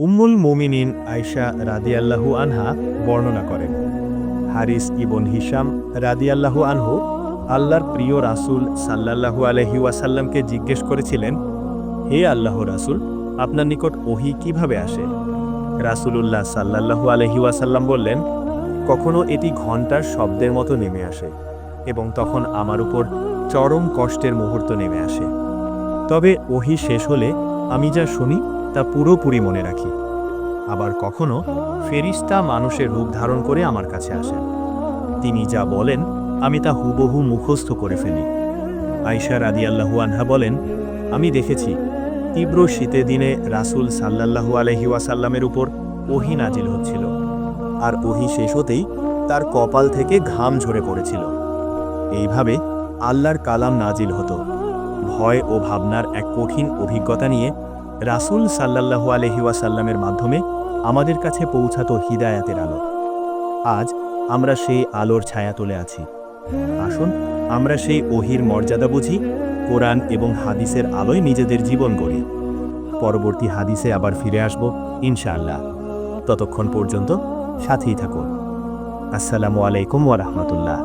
উম্মুল মুমিনিন আয়েশা রাদিয়াল্লাহু আনহা বর্ণনা করেন, হারিস ইবন হিশাম রাদিয়াল্লাহু আনহু আল্লাহর প্রিয় রাসূল সাল্লাল্লাহু আলাইহি ওয়াসাল্লামকে জিজ্ঞেস করেছিলেন, হে আল্লাহর রাসূল, আপনার নিকট ওহী কিভাবে আসে? রাসূলুল্লাহ সাল্লাল্লাহু আলাইহি ওয়াসাল্লাম বললেন, কখনো এটি ঘণ্টার শব্দের মতো নেমে আসে এবং তখন আমার উপর চরম কষ্টের মুহূর্ত নেমে আসে। তবে ওহী শেষ হলে আমি যা শুনি তা পুরোপুরি মনে রাখি। আবার কখনো ফেরেশতা মানুষের রূপ ধারণ করে আমার কাছে আসেন। তিনি যা বলেন আমি তা হুবহু মুখস্থ করে ফেলি। আয়েশা রাদিয়াল্লাহু আনহা বলেন, আমি দেখেছি তীব্র শীতের দিনে রাসূল সাল্লাল্লাহু আলাইহি ওয়াসাল্লামের উপর ওহী নাজিল হচ্ছিল, আর ওহী শেষ হতেই তার কপাল থেকে ঘাম ঝরে পড়েছিল। এইভাবে আল্লাহর কালাম নাজিল হতো। ভয় ও ভাবনার এক কঠিন অভিজ্ঞতা নিয়ে রাসূল সাল্লাল্লাহু আলাইহি ওয়াসাল্লামের মাধ্যমে আমাদের কাছে পৌঁছাতো হিদায়াতের আলো। আজ আমরা সেই আলোর ছায়াতলে আছি। আসুন আমরা সেই ওহীর মর্যাদা বুঝি, কোরআন এবং হাদিসের আলোয় নিজেদের জীবন গড়ি। পরবর্তী হাদিসে আবার ফিরে আসব ইনশাআল্লাহ। ততক্ষণ পর্যন্ত সাথেই থাকুন। আসসালামু আলাইকুম ওয়া রাহমাতুল্লাহ।